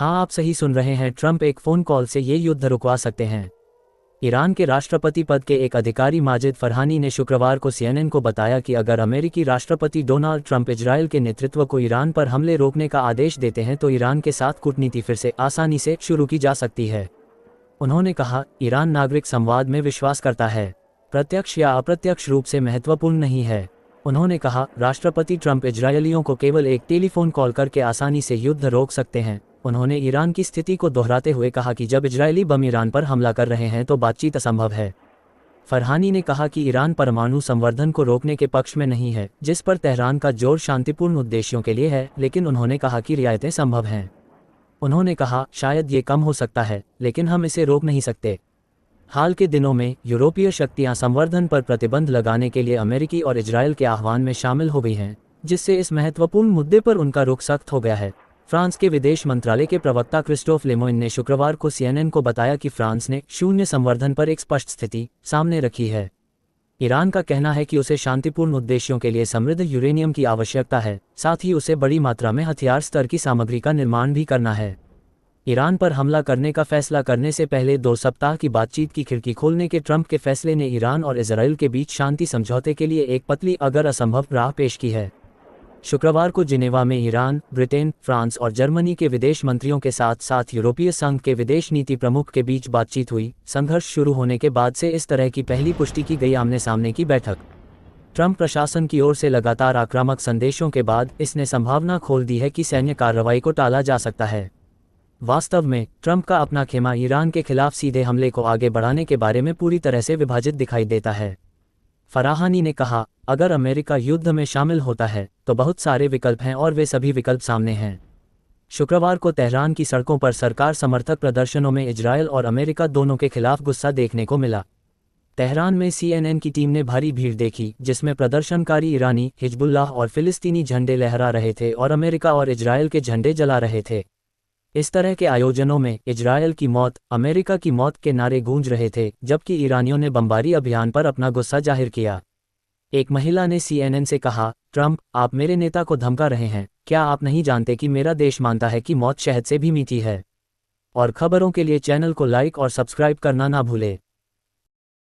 हाँ, आप सही सुन रहे हैं। ट्रंप एक फ़ोन कॉल से ये युद्ध रुकवा सकते हैं। ईरान के राष्ट्रपति पद के एक अधिकारी माजिद फरहानी ने शुक्रवार को CNN को बताया कि अगर अमेरिकी राष्ट्रपति डोनाल्ड ट्रंप इजरायल के नेतृत्व को ईरान पर हमले रोकने का आदेश देते हैं तो ईरान के साथ कूटनीति फिर से आसानी से शुरू की जा सकती है। उन्होंने कहा, ईरान नागरिक संवाद में विश्वास करता है, प्रत्यक्ष या अप्रत्यक्ष रूप से महत्वपूर्ण नहीं है। उन्होंने कहा, राष्ट्रपति ट्रंप इजरायलियों को केवल एक टेलीफोन कॉल करके आसानी से युद्ध रोक सकते हैं। उन्होंने ईरान की स्थिति को दोहराते हुए कहा कि जब इजरायली बम ईरान पर हमला कर रहे हैं तो बातचीत असंभव है। फरहानी ने कहा कि ईरान परमाणु संवर्धन को रोकने के पक्ष में नहीं है, जिस पर तेहरान का जोर शांतिपूर्ण उद्देश्यों के लिए है, लेकिन उन्होंने कहा कि रियायतें संभव हैं। उन्होंने कहा, शायद ये कम हो सकता है, लेकिन हम इसे रोक नहीं सकते। हाल के दिनों में यूरोपीय शक्तियां संवर्धन पर प्रतिबंध लगाने के लिए अमेरिकी और इजरायल के आह्वान में शामिल हो गई हैं, जिससे इस महत्वपूर्ण मुद्दे पर उनका रुख सख्त हो गया है। फ्रांस के विदेश मंत्रालय के प्रवक्ता क्रिस्टोफ लेमोइन ने शुक्रवार को CNN को बताया कि फ्रांस ने शून्य संवर्धन पर एक स्पष्ट स्थिति सामने रखी है। ईरान का कहना है कि उसे शांतिपूर्ण उद्देश्यों के लिए समृद्ध यूरेनियम की आवश्यकता है, साथ ही उसे बड़ी मात्रा में हथियार स्तर की सामग्री का निर्माण भी करना है। ईरान पर हमला करने का फैसला करने से पहले 2 सप्ताह की बातचीत की खिड़की खोलने के ट्रंप के फैसले ने ईरान और इजरायल के बीच शांति समझौते के लिए एक पतली अगर असंभव राह पेश की है। शुक्रवार को जिनेवा में ईरान, ब्रिटेन, फ्रांस और जर्मनी के विदेश मंत्रियों के साथ साथ यूरोपीय संघ के विदेश नीति प्रमुख के बीच बातचीत हुई। संघर्ष शुरू होने के बाद से इस तरह की पहली पुष्टि की गई आमने सामने की बैठक। ट्रंप प्रशासन की ओर से लगातार आक्रामक संदेशों के बाद इसने संभावना खोल दी है कि सैन्य कार्रवाई को टाला जा सकता है। वास्तव में ट्रंप का अपना खेमा ईरान के खिलाफ सीधे हमले को आगे बढ़ाने के बारे में पूरी तरह से विभाजित दिखाई देता है। फराहानी ने कहा, अगर अमेरिका युद्ध में शामिल होता है तो बहुत सारे विकल्प हैं और वे सभी विकल्प सामने हैं। शुक्रवार को तेहरान की सड़कों पर सरकार समर्थक प्रदर्शनों में इजरायल और अमेरिका दोनों के खिलाफ गुस्सा देखने को मिला। तेहरान में CNN की टीम ने भारी भीड़ देखी, जिसमें प्रदर्शनकारी ईरानी, हिजबुल्लाह और फिलिस्तीनी झंडे लहरा रहे थे और अमेरिका और इजरायल के झंडे जला रहे थे। इस तरह के आयोजनों में इजरायल की मौत, अमेरिका की मौत के नारे गूंज रहे थे, जबकि ईरानियों ने बमबारी अभियान पर अपना गुस्सा जाहिर किया। एक महिला ने CNN से कहा, ट्रंप, आप मेरे नेता को धमका रहे हैं। क्या आप नहीं जानते कि मेरा देश मानता है कि मौत शहद से भी मीठी है? और खबरों के लिए चैनल को लाइक और सब्सक्राइब करना ना भूलें।